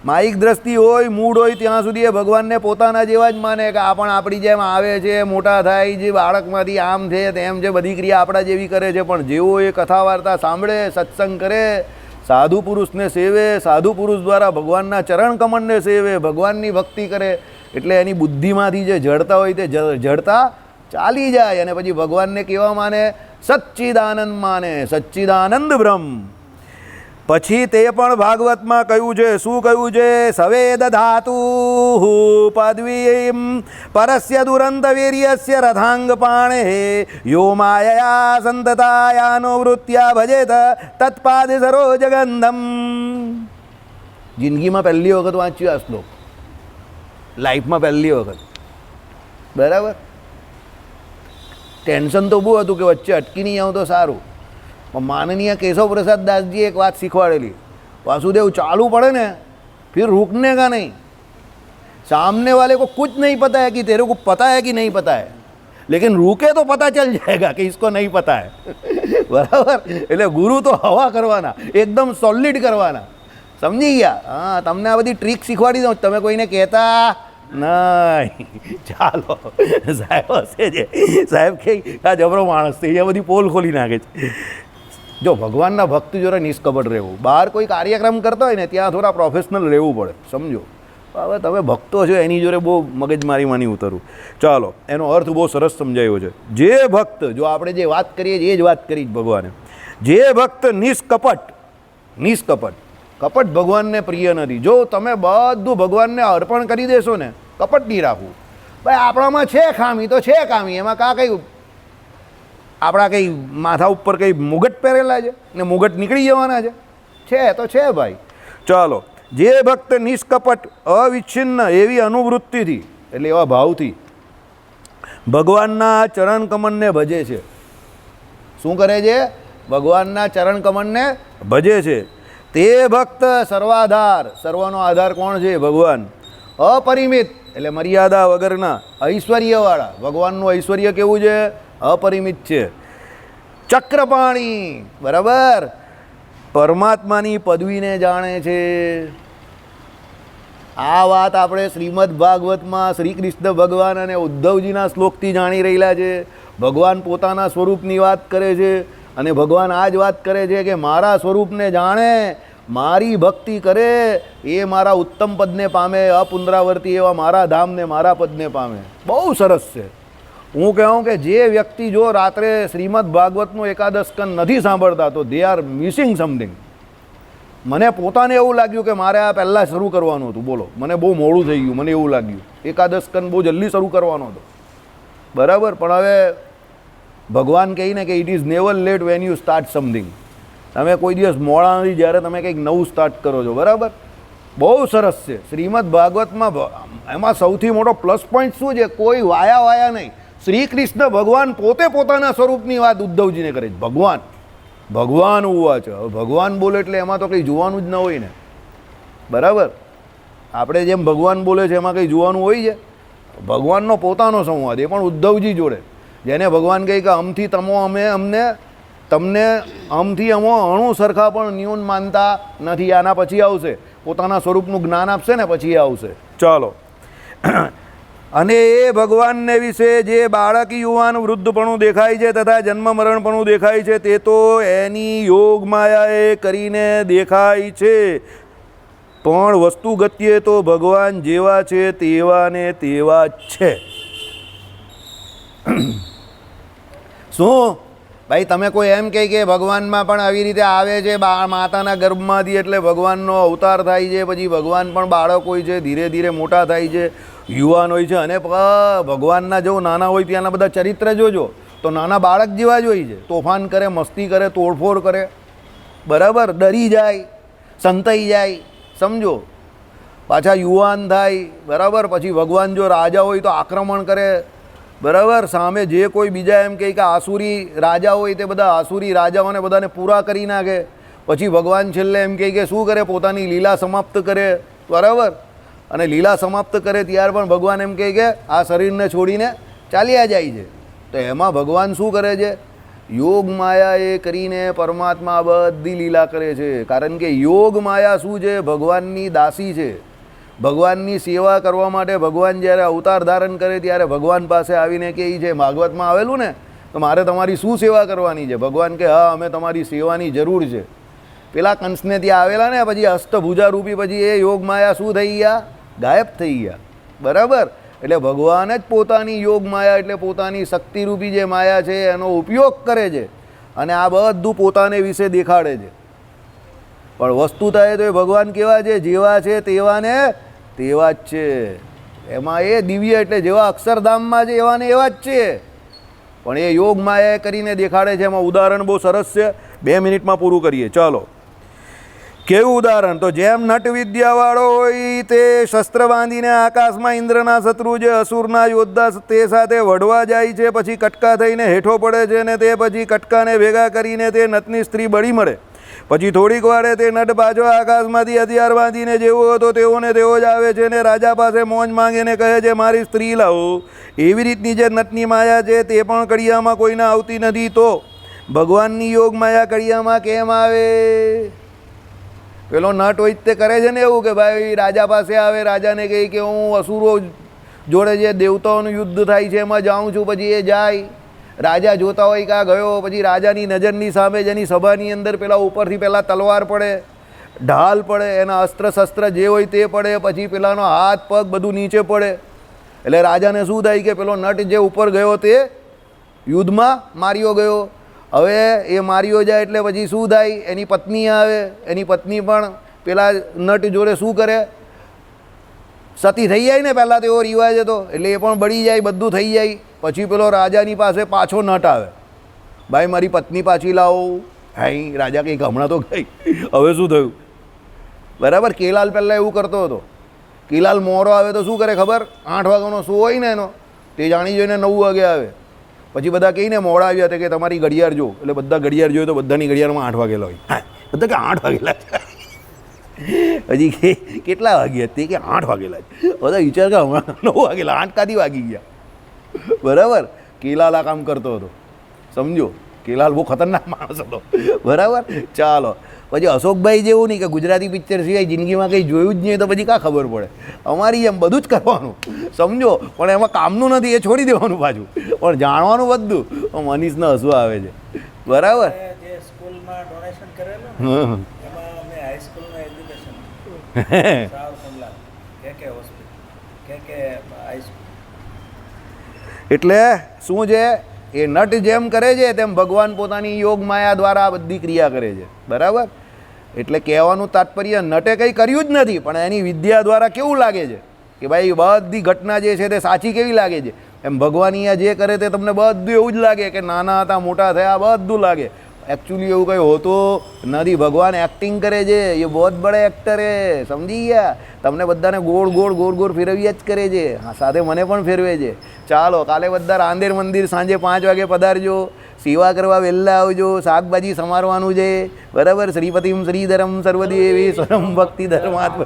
માયિક દ્રષ્ટિ હોય, મૂળ હોય ત્યાં સુધી એ ભગવાનને પોતાના જેવા જ માને કે આ પણ આપણી જેમ આવે છે, મોટા થાય છે, બાળકમાંથી આમ છે તેમ છે, બધી ક્રિયા આપણા જેવી કરે છે. પણ જેવો એ કથા વાર્તા સાંભળે, સત્સંગ કરે, સાધુ પુરુષને સેવે, સાધુ પુરુષ દ્વારા ભગવાનના ચરણ કમળને સેવે, ભગવાનની ભક્તિ કરે, એટલે એની બુદ્ધિમાંથી જે જડતા હોય તે જડતા ચાલી જાય અને પછી ભગવાનને કેવા માને? સચ્ચિદાનંદ માને, સચ્ચિદાનંદ બ્રહ્મ. પછી તે પણ ભાગવતમાં કહ્યું છે. શું કહ્યું છે? સવેદ ધાતુ પદવીમ પરસ્ય દુરંત વીર્યસ્ય રથાંગ પાણે યો માયયા સંતતાયાનો વૃત્યા ભજેત તત્પાદ સરોજગંધમ. જિંદગીમાં પહેલી વખત વાંચ્યું આ શ્લોક, લાઈફમાં પહેલી વખત. બરાબર. ટેન્શન તો બહુ હતું કે વચ્ચે અટકી નહીં આવું તો સારું. પણ માનનીય કેશવ પ્રસાદ દાસજીએ એક વાત શીખવાડેલી, वासुदेव चालू पड़े ना फिर रुकने का नहीं. सामने वाले को कुछ नहीं पता है कि तेरे को पता है कि नहीं पता है, लेकिन रुके तो पता चल जाएगा कि इसको नहीं पता है. बराबर. એટલે ગુરુ તો હવા કરવાના, એકદમ સોલિડ કરવાના. સમજી ગયા? હા, તમને આ બધી ટ્રીક શીખવાડી દઉં, તમે કોઈને કહેતા નહીં. ચાલો, સાહેબ હશે છે, સાહેબ કે આ જબરો માણસ છે, એ બધી પોલ ખોલી નાખે છે. જો ભગવાનના ભક્ત જોડે નિષ્કપટ રહેવું, બહાર કોઈ કાર્યક્રમ કરતા હોય ને ત્યાં થોડા પ્રોફેશનલ રહેવું પડે, સમજો. હવે તમે ભક્તો છો એની જોડે બહુ મગજમારીમાં નહીં ઉતરવું. ચાલો, એનો અર્થ બહુ સરસ સમજાયો છે. જે ભક્ત, જો આપણે જે વાત કરીએ એ જ વાત કરી ભગવાને, જે ભક્ત નિષ્કપટ, કપટ ભગવાનને પ્રિય નથી. જો તમે બધું ભગવાનને અર્પણ કરી દેશો ને, કપટ નહીં રાખવું. ભાઈ આપણામાં છે ખામી તો છે ખામી, એમાં કાં કંઈ આપણા કંઈ માથા ઉપર કંઈ મુગટ પહેરેલા છે ને મુગટ નીકળી જવાના છે તો છે ભાઈ. ચાલો, જે ભક્ત નિષ્કપટ અવિચ્છિન્ન એવી અનુવૃત્તિથી, એટલે એવા ભાવથી ભગવાનના ચરણ કમળને ભજે છે. શું કરે છે? ભગવાનના ચરણ કમળને ભજે છે. તે ભક્ત સર્વાધાર, સર્વનો આધાર કોણ છે? ભગવાન. અપરિમિત એટલે મર્યાદા વગરના, ઐશ્વર્યવાળા. ભગવાનનું ઐશ્વર્ય કેવું છે? અપરિમિત છે. ચક્રપાણી, બરાબર, પરમાત્માની પદવીને જાણે છે. આ વાત આપણે શ્રીમદ ભાગવતમાં શ્રી કૃષ્ણ ભગવાન અને ઉદ્ધવજીના શ્લોકથી જાણી રહેલા છે. ભગવાન પોતાના સ્વરૂપની વાત કરે છે અને ભગવાન આ જ વાત કરે છે કે મારા સ્વરૂપને જાણે, મારી ભક્તિ કરે એ મારા ઉત્તમ પદને પામે, અપુનરાવર્તી એવા મારા ધામને, મારા પદને પામે. બહુ સરસ છે. હું કહું કે જે વ્યક્તિ જો રાત્રે શ્રીમદ ભાગવતનું એકાદશ સ્કંદ નથી સાંભળતા તો દે આર મિસિંગ સમથિંગ. મને પોતાને એવું લાગ્યું કે મારે આ પહેલાં શરૂ કરવાનું હતું. બોલો, મને બહુ મોડું થઈ ગયું, મને એવું લાગ્યું એકાદશ સ્કંદ બહુ જલ્દી શરૂ કરવાનો હતો. બરાબર. પણ હવે ભગવાન કહીને કે it is never late when you start something. તમે કોઈ દિવસ મોડા નથી જ્યારે તમે કંઈક નવું સ્ટાર્ટ કરો છો. બરાબર. બહુ સરસ છે શ્રીમદ ભાગવતમાં. એમાં સૌથી મોટો પ્લસ પોઈન્ટ શું છે? કોઈ વાયા નહીં. શ્રી કૃષ્ણ ભગવાન પોતે પોતાના સ્વરૂપની વાત ઉદ્ધવજીને કરે છે. ભગવાન હોવા છે. ભગવાન બોલે એટલે એમાં તો કંઈ જોવાનું જ ન હોય ને. બરાબર. આપણે જેમ ભગવાન બોલે છે એમાં કંઈ જોવાનું હોય છે? ભગવાનનો પોતાનો સંવાદ, એ પણ ઉદ્ધવજી જોડે. જેને ભગવાન કહે કે અમથી તમો અમે અમને તમને અમથી અમો અણુ સરખા પણ ન્યૂન માનતા નથી. આના પછી આવશે, પોતાના સ્વરૂપનું જ્ઞાન આપશે ને પછી આવશે. ચાલો, અને એ ભગવાનને વિશે જે બાળક, યુવાન, વૃદ્ધપણું દેખાય છે તથા જન્મ મરણપણું દેખાય છે તે તો એની યોગ માયાએ કરીને દેખાય છે. પણ વસ્તુ ગત્યે તો ભગવાન જેવા છે તેવા ને તેવા જ છે. શું ભાઈ તમે કોઈ એમ કહે કે ભગવાનમાં પણ આવી રીતે આવે છે, માતાના ગર્ભમાંથી એટલે ભગવાનનો અવતાર થાય છે, પછી ભગવાન પણ બાળક હોય છે, ધીરે ધીરે મોટા થાય છે, યુવાન હોય છે, અને ભગવાનના જો નાના હોય ત્યાંના બધા ચરિત્ર જોજો તો નાના બાળક જેવા જ હોય છે. તોફાન કરે, મસ્તી કરે, તોડફોડ કરે, બરાબર, ડરી જાય, સંતાઈ જાય, સમજો, પાછા યુવાન થાય, બરાબર. પછી ભગવાન જો રાજા હોય તો આક્રમણ કરે, બરાબર. સામે જે કોઈ બીજા એમ કહે કે આસુરી રાજા હોય તે બધા આસુરી રાજાઓને બધાને પૂરા કરી નાખે. પછી ભગવાન છેલ્લે એમ કહે કે શું કરે, પોતાની લીલા સમાપ્ત કરે, બરાબર. અને લીલા સમાપ્ત કરે ત્યાર પણ ભગવાન એમ કહે કે આ શરીરને છોડીને ચાલ્યા જાય છે. તો એમાં ભગવાન શું કરે છે? યોગ માયા એ કરીને પરમાત્મા બધી લીલા કરે છે. કારણ કે યોગ માયા શું છે? ભગવાનની દાસી છે. ભગવાનની સેવા કરવા માટે ભગવાન જ્યારે અવતાર ધારણ કરે ત્યારે ભગવાન પાસે આવીને કહે છે, ભાગવતમાં આવેલું ને, તો મારે તમારી શું સેવા કરવાની છે? ભગવાન કે હા, અમે તમારી સેવાની જરૂર છે. પેલા કંસને ત્યાં આવેલા ને, પછી અષ્ટભુજા રૂપી પછી એ યોગ માયા શું થઈ ગયા? ગાયબ થઈ ગયા, બરાબર. એટલે ભગવાન જ પોતાની યોગ માયા એટલે પોતાની શક્તિરૂપી જે માયા છે એનો ઉપયોગ કરે છે અને આ બધું પોતાને વિશે દેખાડે છે. પણ વસ્તુ થાય તો એ ભગવાન કેવા છે? જેવા છે તેવા ને તેવા જ છે. એમાં એ દિવ્ય એટલે જેવા અક્ષરધામમાં છે એવા ને એવા જ છે. પણ એ યોગ માયા કરીને દેખાડે છે. એમાં ઉદાહરણ બહુ સરસ છે, 2 મિનિટમાં પૂરું કરીએ. ચાલો, કેવું ઉદાહરણ? તો જેમ નટ વિદ્યાવાળો હોય તે શસ્ત્ર બાંધીને આકાશમાં ઇન્દ્રના શત્રુ જે અસુરના યોદ્ધા તે સાથે વઢવા જાય છે, પછી કટકા થઈને હેઠો પડે છે ને તે પછી કટકાને ભેગા કરીને તે નટની સ્ત્રી બળી મળે. પછી થોડીક વારે તે નટ પાછો આકાશમાંથી હથિયાર બાંધીને જેવો હતો તેઓને તેવો જ આવે છે ને રાજા પાસે મોજ માંગીને કહે છે મારી સ્ત્રી લાવો. એવી રીતની જે નટની માયા છે તે પણ કડિયામાં કોઈને આવતી નથી. તો ભગવાનની યોગ માયા કડિયામાં કેમ આવે? પેલો નટ હોય તે કરે છે ને એવું કે ભાઈ રાજા પાસે આવે, રાજાને કહે કે હું અસુરો જોડે જે દેવતાઓનું યુદ્ધ થાય છે એમાં જાઉં છું. પછી એ જાય, રાજા જોતા હોય કે આ ગયો, પછી રાજાની નજરની સામે જેની સભાની અંદર પેલા ઉપરથી પહેલાં તલવાર પડે, ઢાલ પડે, એના અસ્ત્ર શસ્ત્ર જે હોય તે પડે, પછી પેલાનો હાથ પગ બધું નીચે પડે. એટલે રાજાને શું થાય કે પેલો નટ જે ઉપર ગયો તે યુદ્ધમાં માર્યો ગયો. હવે એ માર્યો જાય એટલે પછી શું થાય? એની પત્ની આવે. એની પત્ની પણ પેલા નટ જોડે શું કરે? સતી થઈ જાય ને, પહેલાં તો એવો રિવાજ હતો. એટલે એ પણ બળી જાય, બધું થઈ જાય. પછી પેલો રાજાની પાસે પાછો નટ આવે, ભાઈ મારી પત્ની પાછી લાવો. હાઈ રાજા કંઈક હમણાં તો ગઈ, હવે શું થયું? બરાબર. કેલાલ પહેલાં એવું કરતો હતો. કેલાલ મોરો આવે તો શું કરે ખબર? 8 વાગ્યાનો શો હોય ને એનો, તે જાણી જોઈને 9 વાગે આવે. પછી બધા કહીને મોડા આવ્યા હતા કે તમારી ઘડિયાળ જો. એટલે બધા ઘડિયાળ જોઈએ તો બધાની ઘડિયાળમાં 8 વાગેલા હોય. હા, બધા કે 8 વાગેલા છે. હજી કે કેટલા વાગ્યા તે કે 8 વાગેલા છે. બધા વિચાર કે હમણાં 9 વાગેલા, 8 કાદી વાગી ગયા, બરાબર. કેલાલ આ કામ કરતો હતો, સમજો. કેલાલ બહુ ખતરનાક માણસ હતો, બરાબર. ચાલો, પછી અશોકભાઈ જેવું નહીં કે ગુજરાતી પિક્ચર સિવાય જિંદગીમાં કંઈ જોયું જ નહીં તો પછી કાં ખબર પડે. અમારી એમ બધું જ કરવાનું, સમજો, પણ એમાં કામનું નથી એ છોડી દેવાનું પાછું, પણ જાણવાનું બધું. મનીષને હસવું આવે છે, બરાબર. સ્કૂલમાં ડોનેશન કરેલું એમાં અમે હાઈસ્કૂલમાં એજ્યુકેશન એટલે શું છે? એ નટ જેમ કરે છે તેમ ભગવાન પોતાની યોગ માયા દ્વારા આ બધી ક્રિયા કરે છે, બરાબર. એટલે કહેવાનું તાત્પર્ય નટે કંઈ કર્યું જ નથી, પણ એની વિદ્યા દ્વારા કેવું લાગે છે કે ભાઈ બધી ઘટના જે છે તે સાચી કેવી લાગે છે. એમ ભગવાન અહીંયા જે કરે તે તમને બધું એવું જ લાગે કે નાના હતા મોટા થયા બધું લાગે. એકચ્યુઅલી એવું કંઈ હોતું નથી. ભગવાન એક્ટિંગ કરે છે, એ બહુ બડે એક્ટર હે, સમજી ગયા? તમને બધાને ગોળ ગોળ ગોળ ગોળ ફેરવ્યા જ કરે છે. હા, સાથે મને પણ ફેરવે છે. ચાલો, કાલે બધા રાંદેર મંદિર સાંજે 5 વાગે પધારજો, સેવા કરવા વહેલા આવજો, શાકભાજી સમારવાનું છે, બરાબર. શ્રીપતિમ શ્રીધરમ સર્વદેવી સ્વરમ ભક્તિ ધર્માત્મ